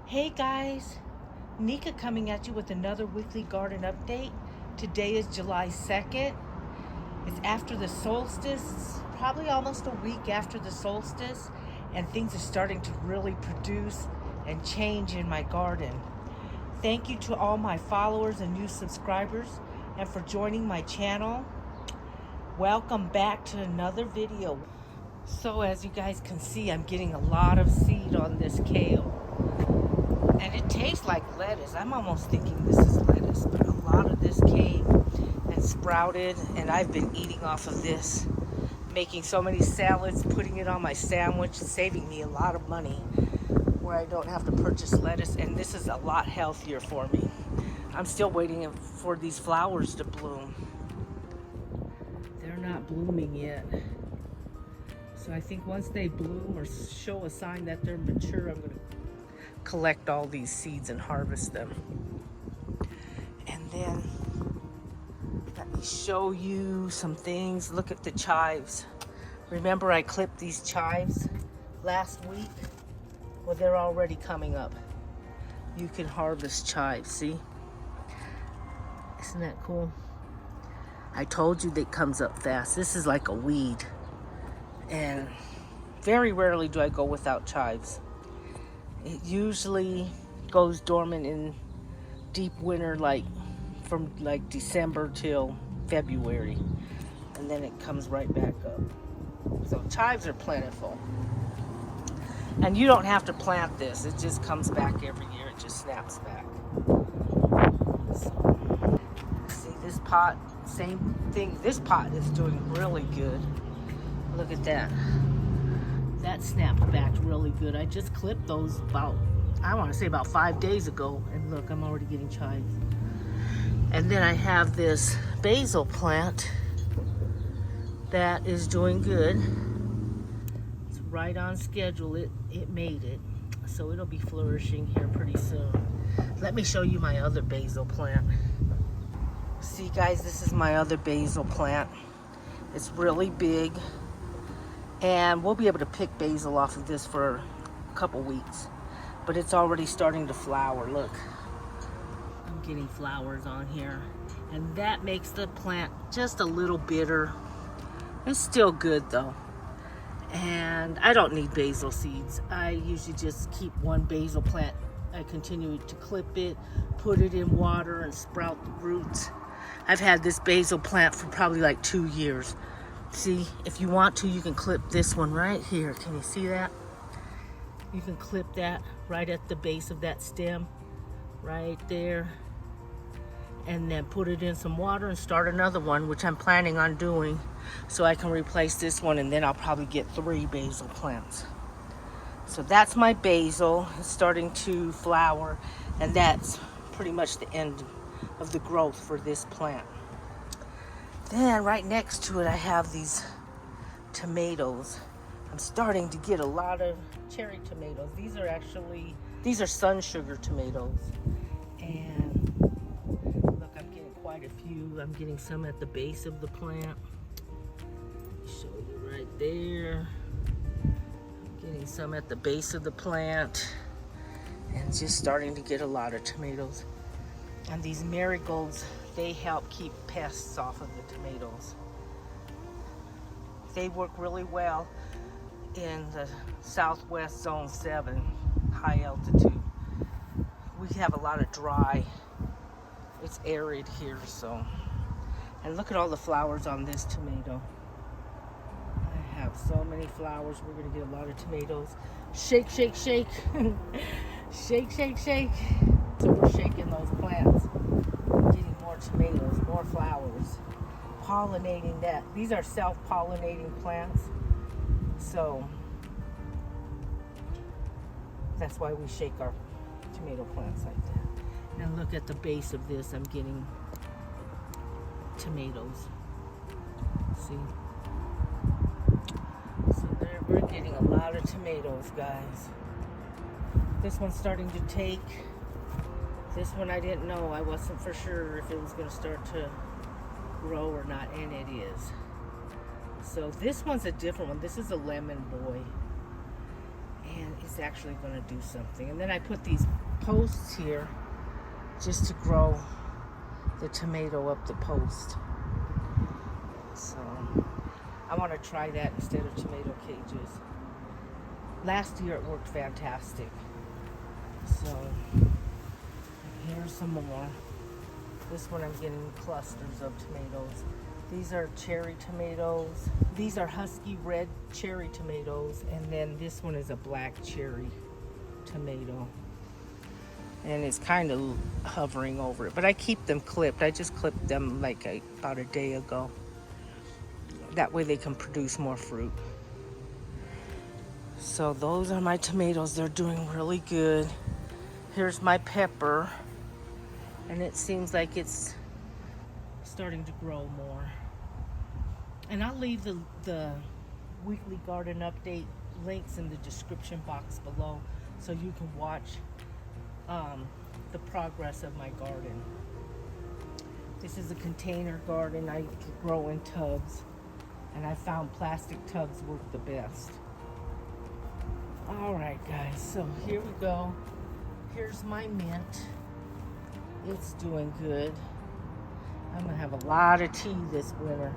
Hey guys, Nika coming at you with another weekly garden update. Today is July 2nd. It's after the solstice, probably almost a week after the solstice, and things are starting to really produce and change in my garden. Thank you to all my followers and new subscribers and for joining my channel. Welcome back to another video. So as you guys can see, I'm getting a lot of seed on this kale. And it tastes like lettuce. I'm almost thinking this is lettuce, but a lot of this came and sprouted, and I've been eating off of this, making so many salads, putting it on my sandwich, saving me a lot of money where I don't have to purchase lettuce, and this is a lot healthier for me. I'm still waiting for these flowers to bloom. They're not blooming yet. So I think once they bloom or show a sign that they're mature, I'm going to collect all these seeds and harvest them. And then let me show you some things. Look at the chives. Remember I clipped these chives last week? Well, they're already coming up. You can harvest chives, see? Isn't that cool? I told you that comes up fast. This is like a weed. And very rarely do I go without chives. It usually goes dormant in deep winter, like from like December till February, and then it comes right back up. So chives are plentiful, and you don't have to plant this. It just comes back every year. It just snaps back. So, see this pot, same thing. This pot is doing really good. Look at that. That snapped back really good. I just clipped those about 5 days ago. And look, I'm already getting chives. And then I have this basil plant that is doing good. It's right on schedule. It made it. So it'll be flourishing here pretty soon. Let me show you my other basil plant. See guys, this is my other basil plant. It's really big. And we'll be able to pick basil off of this for a couple weeks. But it's already starting to flower, look. I'm getting flowers on here. And that makes the plant just a little bitter. It's still good though. And I don't need basil seeds. I usually just keep one basil plant. I continue to clip it, put it in water and sprout the roots. I've had this basil plant for probably like 2 years. See, if you want to, you can clip this one right here. Can you see that? You can clip that right at the base of that stem, right there. And then put it in some water and start another one, which I'm planning on doing. So I can replace this one, and then I'll probably get 3 basil plants. So that's my basil. It's starting to flower, and that's pretty much the end of the growth for this plant. Then right next to it, I have these tomatoes. I'm starting to get a lot of cherry tomatoes. These are sun sugar tomatoes. And look, I'm getting quite a few. I'm getting some at the base of the plant. Show you right there. I'm getting some at the base of the plant. And just starting to get a lot of tomatoes. And these marigolds, they help keep pests off of the tomatoes. They work really well in the southwest zone 7, high altitude. We have a lot of dry, it's arid here, so. And look at all the flowers on this tomato. I have so many flowers. We're gonna get a lot of tomatoes. Shake, shake, shake. Shake, shake, shake. So we're shaking those plants. Getting more tomatoes, more flowers. Pollinating that. These are self-pollinating plants. So that's why we shake our tomato plants like that. And look at the base of this. I'm getting tomatoes. See? So there, we're getting a lot of tomatoes, guys. This one's starting to take. This one I didn't know. I wasn't for sure if it was going to start to grow or not, and it is. So this one's a different one. This is a lemon boy. And it's actually going to do something. And then I put these posts here just to grow the tomato up the post. So I want to try that instead of tomato cages. Last year it worked fantastic. So here's some more. This one I'm getting clusters of tomatoes. These are cherry tomatoes. These are husky red cherry tomatoes. And then this one is a black cherry tomato. And it's kind of hovering over it. But I keep them clipped. I just clipped them like about a day ago. That way they can produce more fruit. So those are my tomatoes. They're doing really good. Here's my pepper. And it seems like it's starting to grow more. And I'll leave the weekly garden update links in the description box below so you can watch the progress of my garden. This is a container garden. I grow in tubs, and I found plastic tubs work the best. All right, guys, so here we go. Here's my mint. It's doing good. I'm gonna have a lot of tea this winter,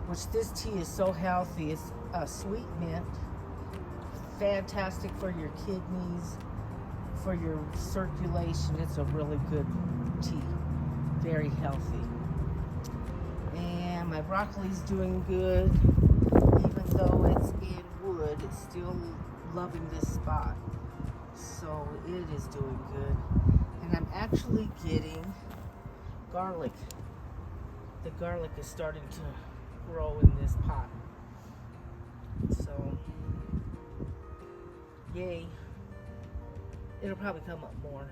which this tea is so healthy. It's a sweet mint, fantastic for your kidneys, for your circulation. It's a really good tea, very healthy. And my broccoli's doing good. Even though it's in wood, it's still loving this spot. So it is doing good. And I'm actually getting garlic. The garlic is starting to grow in this pot. So, yay. It'll probably come up more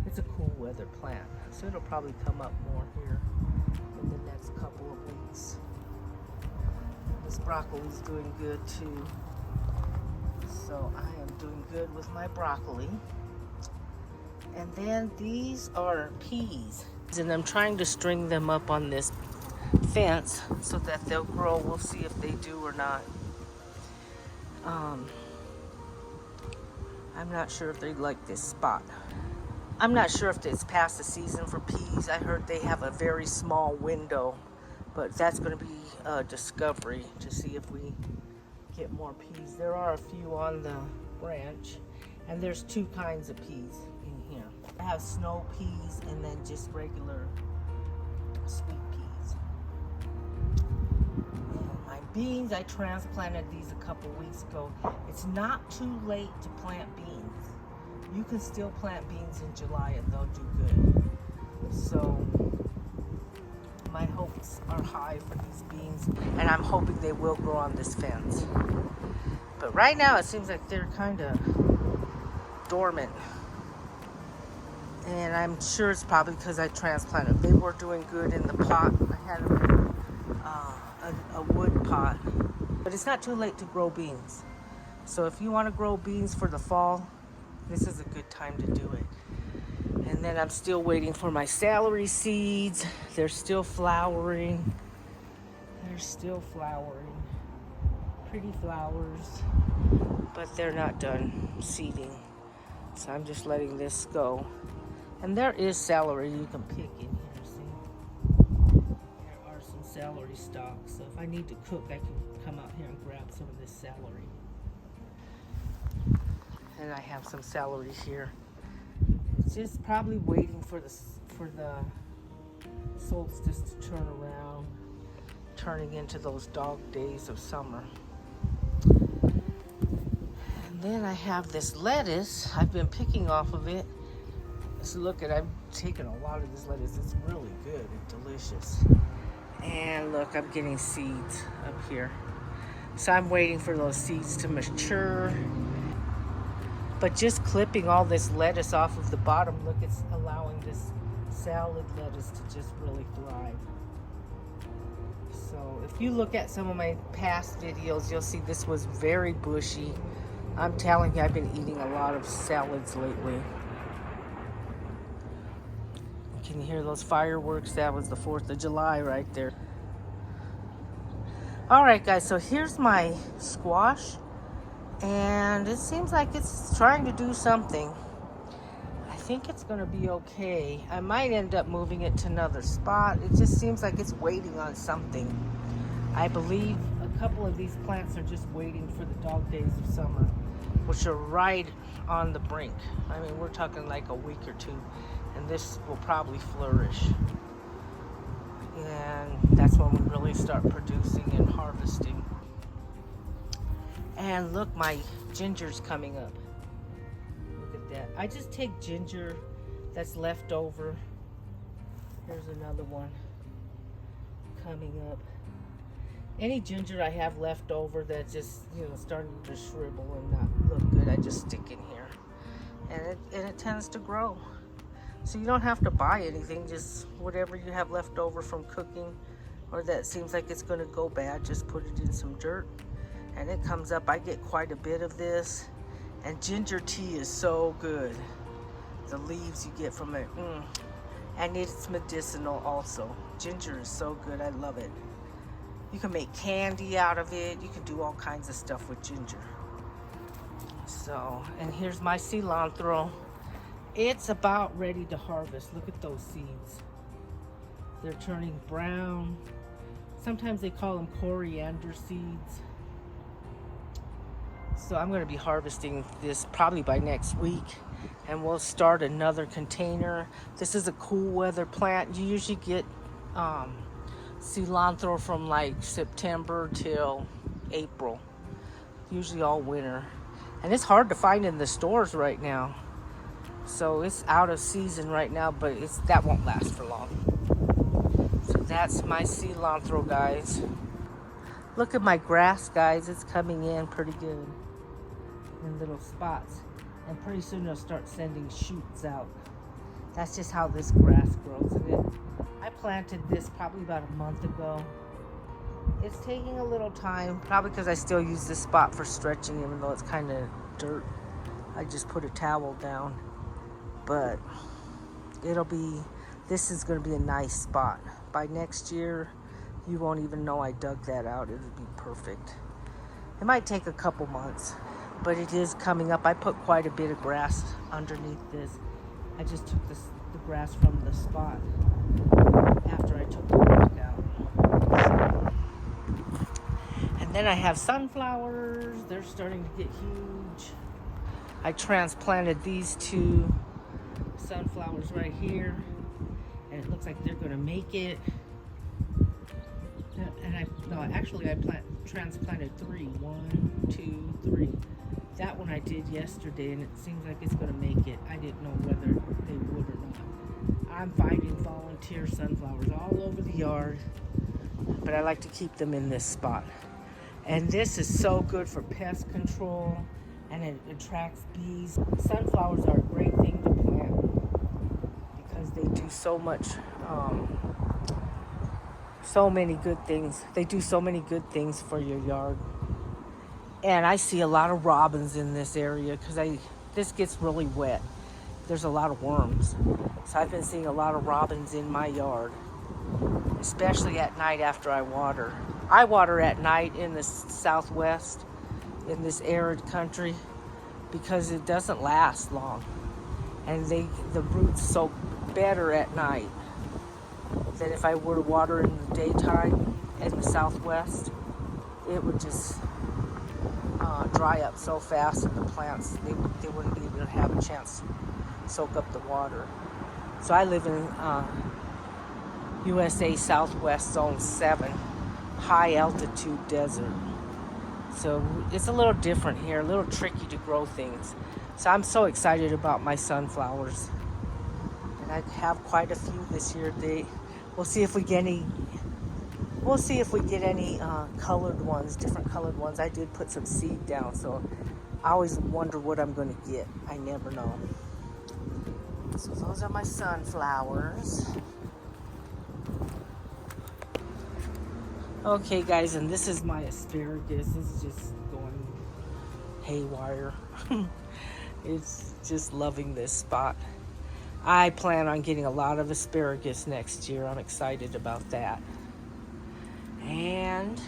it's a cool weather plant. So it'll probably come up more here in the next couple of weeks. This broccoli's doing good too. So I am doing good with my broccoli. And then these are peas. And I'm trying to string them up on this fence so that they'll grow. We'll see if they do or not. I'm not sure if they like this spot. I'm not sure if it's past the season for peas. I heard they have a very small window, but that's going to be a discovery to see if we get more peas. There are a few on the branch, and there's two kinds of peas in here. I have snow peas and then just regular sweet peas. And my beans, I transplanted these a couple weeks ago. It's not too late to plant beans. You can still plant beans in July and they'll do good. So my hopes are high for these beans, and I'm hoping they will grow on this fence. But right now it seems like they're kind of dormant. And I'm sure it's probably because I transplanted. They were doing good in the pot. I had them in a wood pot. But it's not too late to grow beans. So if you want to grow beans for the fall, this is a good time to do it. And then I'm still waiting for my celery seeds. They're still flowering. They're still flowering. Pretty flowers. But they're not done seeding. So I'm just letting this go. And there is celery you can pick in here, see? There are some celery stalks. So if I need to cook, I can come out here and grab some of this celery. And I have some celery here. It's just probably waiting for the solstice to turn around, turning into those dog days of summer. And then I have this lettuce. I've been picking off of it. So look at, I've taken a lot of this lettuce. It's really good and delicious. And look, I'm getting seeds up here. So I'm waiting for those seeds to mature. But just clipping all this lettuce off of the bottom, look, it's allowing this salad lettuce to just really thrive. So if you look at some of my past videos, you'll see this was very bushy. I'm telling you, I've been eating a lot of salads lately. Can you hear those fireworks? That was the 4th of July right there. All right, guys, so here's my squash. And it seems like it's trying to do something. I think it's going to be okay. I might end up moving it to another spot. It just seems like it's waiting on something. I believe a couple of these plants are just waiting for the dog days of summer, which are right on the brink. I mean, we're talking like a week or two, and this will probably flourish. And that's when we really start producing and harvesting. And look, my ginger's coming up. Look at that. I just take ginger that's left over. Here's another one coming up. Any ginger I have left over that just, starting to shrivel and not look good, I just stick in here. And it tends to grow. So you don't have to buy anything, just whatever you have left over from cooking or that seems like it's going to go bad, just put it in some dirt and it comes up. I get quite a bit of this, and ginger tea is so good. The leaves you get from it, and it's medicinal also. Ginger is so good, I love it. You can make candy out of it. You can do all kinds of stuff with ginger. So, and here's my cilantro. It's about ready to harvest. Look at those seeds. They're turning brown. Sometimes they call them coriander seeds. So I'm going to be harvesting this probably by next week, and we'll start another container. This is a cool weather plant. You usually get cilantro from like September till April, usually all winter, and it's hard to find in the stores right now. So it's out of season right now, but that won't last for long. So that's my cilantro, guys. Look at my grass, guys. It's coming in pretty good in little spots, and pretty soon it'll start sending shoots out. That's just how this grass grows. And I planted this probably about a month ago. It's taking a little time, probably because I still use this spot for stretching, even though it's kind of dirt. I just put a towel down, but this is going to be a nice spot. By next year, you won't even know I dug that out. It'll be perfect. It might take a couple months, but it is coming up. I put quite a bit of grass underneath this. I just took the grass from the spot after I took the rock out. And then I have sunflowers. They're starting to get huge. I transplanted these two sunflowers right here, and it looks like they're going to make it. And I transplanted 3. 1, 2, 3. That one I did yesterday, and it seems like it's going to make it. I didn't know whether they would or not. I'm finding volunteer sunflowers all over the yard, but I like to keep them in this spot. And this is so good for pest control, and it attracts bees. Sunflowers are a great thing to plant because they do so many good things. They do so many good things for your yard. And I see a lot of robins in this area because this gets really wet. There's a lot of worms. So I've been seeing a lot of robins in my yard, especially at night after I water. I water at night in the Southwest, in this arid country, because it doesn't last long. And the roots soak better at night than if I were to water in the daytime in the Southwest. It would just dry up so fast, and the plants, they wouldn't be able to have a chance to soak up the water. So I live in USA Southwest Zone 7, high altitude desert. So it's a little different here, a little tricky to grow things. So I'm so excited about my sunflowers. And I have quite a few this year. We'll see if we get any colored ones, different colored ones. I did put some seed down, so I always wonder what I'm going to get. I never know. So those are my sunflowers. Okay, guys, and this is my asparagus. It's just going haywire. It's just loving this spot. I plan on getting a lot of asparagus next year. I'm excited about that. And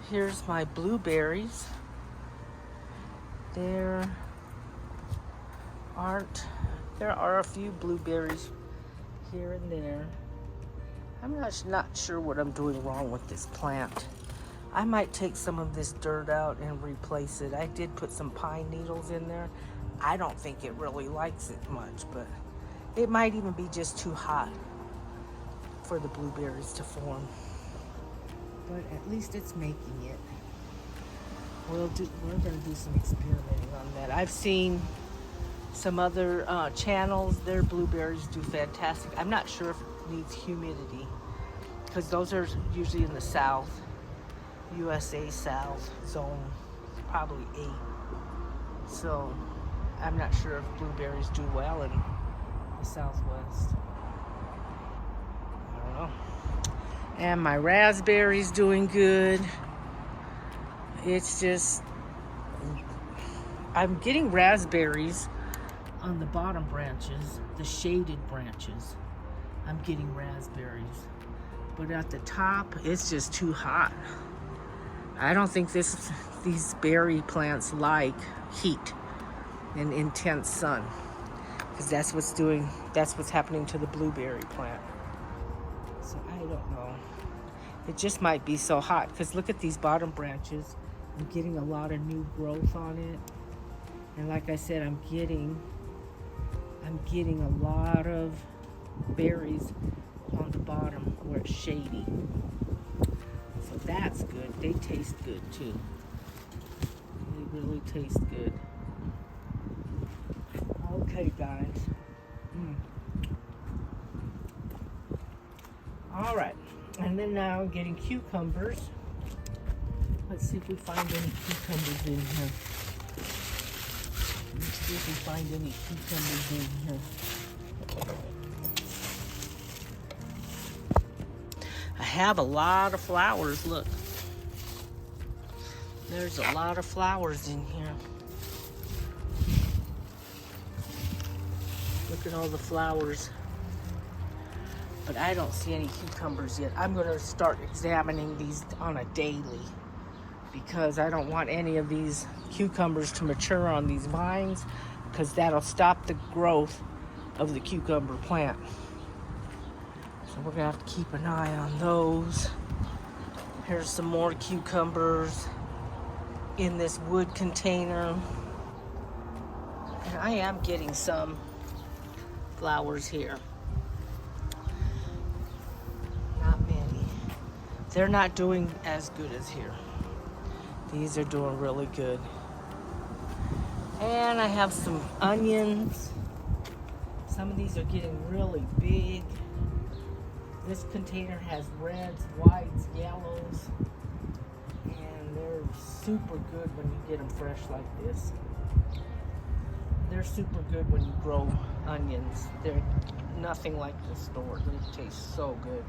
here's my blueberries. There are a few blueberries here and there. I'm not sure what I'm doing wrong with this plant. I might take some of this dirt out and replace it. I did put some pine needles in there. I don't think it really likes it much, but it might even be just too hot for the blueberries to form. But at least it's making it. We're gonna do some experimenting on that. I've seen some other channels, their blueberries do fantastic. I'm not sure if it needs humidity, because those are usually in the south, USA South zone, probably 8. So I'm not sure if blueberries do well in the Southwest. I don't know. And my raspberries doing good. It's just, I'm getting raspberries on the bottom branches, the shaded branches. I'm getting raspberries. But at the top, it's just too hot. I don't think these berry plants like heat and intense sun, because that's what's happening to the blueberry plant. So I don't know. It just might be so hot, because look at these bottom branches. I'm getting a lot of new growth on it. And like I said, I'm getting a lot of berries on the bottom where it's shady. So that's good. They taste good too. They really taste good. Okay, guys. All right. And then now I'm getting cucumbers. Let's see if we find any cucumbers in here. Let's see if we find any cucumbers in here. I have a lot of flowers, look. There's a lot of flowers in here. Look at all the flowers. But I don't see any cucumbers yet. I'm gonna start examining these on a daily, because I don't want any of these cucumbers to mature on these vines, because that'll stop the growth of the cucumber plant. So we're gonna have to keep an eye on those. Here's some more cucumbers in this wood container. And I am getting some flowers here. Not many. They're not doing as good as here. These are doing really good. And I have some onions. Some of these are getting really big. This container has reds, whites, yellows, and they're super good when you get them fresh like this. They're super good when you grow onions. They're nothing like the store. They taste so good.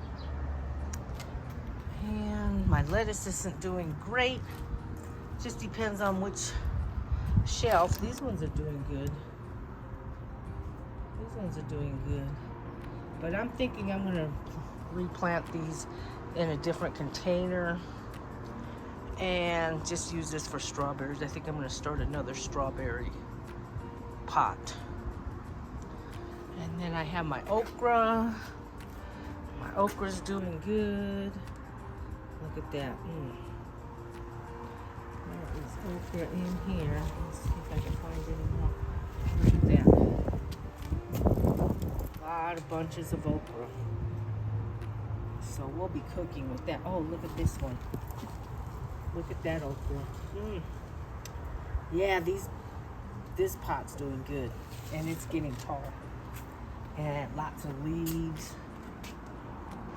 And my lettuce isn't doing great. Just depends on which shelf. These ones are doing good. These ones are doing good. But I'm thinking I'm gonna replant these in a different container and just use this for strawberries. I think I'm gonna start another strawberry pot. And then I have my okra. My okra's doing good. Look at that. There is okra in here. Let's see if I can find any more. Look at that. A lot of bunches of okra. So we'll be cooking with that. Oh, look at this one. Look at that okra. Yeah, this pot's doing good. And it's getting tall. And lots of leaves.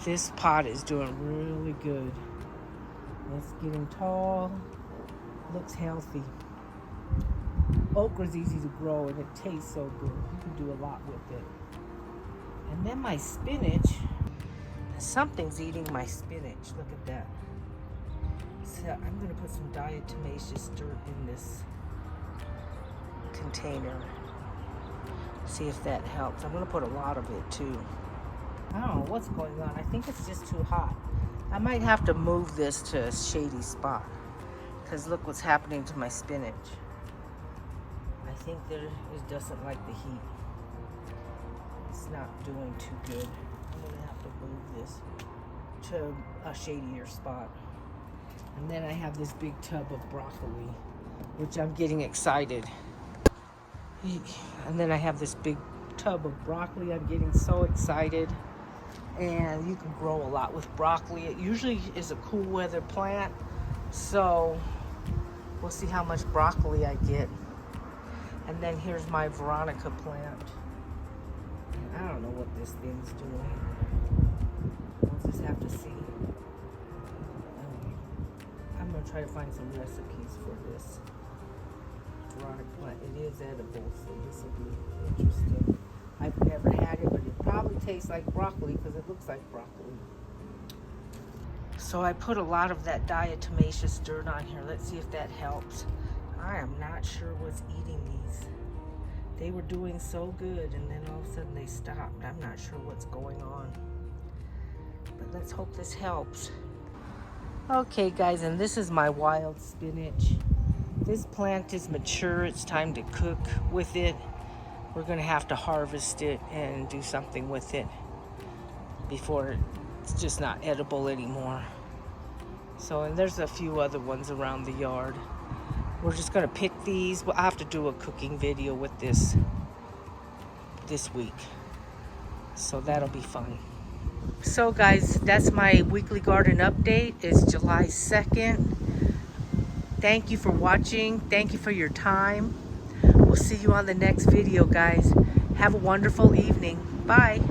This pot is doing really good. It's getting tall. Looks healthy. Okra's easy to grow and it tastes so good. You can do a lot with it. And then my spinach. Something's eating my spinach. Look at that. So I'm going to put some diatomaceous dirt in this container. See if that helps. I'm going to put a lot of it too. I don't know what's going on. I think it's just too hot. I might have to move this to a shady spot, because look what's happening to my spinach. think that it doesn't like the heat. It's not doing too good. I'm gonna have to move this to a shadier spot. And then I have this big tub of broccoli, which I'm getting excited. And then I have this big tub of broccoli. I'm getting so excited. And you can grow a lot with broccoli. It usually is a cool weather plant. So we'll see how much broccoli I get. And then here's my Veronica plant. And I don't know what this thing's doing. We'll just have to see. I'm gonna try to find some recipes for this Veronica plant. It is edible, so this will be interesting. I've never had it, but it probably tastes like broccoli because it looks like broccoli. So I put a lot of that diatomaceous dirt on here. Let's see if that helps. I am not sure what's eating these. They were doing so good, and then all of a sudden they stopped. I'm not sure what's going on. But let's hope this helps. Okay, guys, and this is my wild spinach. This plant is mature. It's time to cook with it. We're going to have to harvest it and do something with it before it's just not edible anymore. So, and there's a few other ones around the yard. We're just going to pick these. We'll have to do a cooking video with this week. So that'll be fun. So guys, that's my weekly garden update. It's July 2nd. Thank you for watching. Thank you for your time. We'll see you on the next video, guys. Have a wonderful evening. Bye.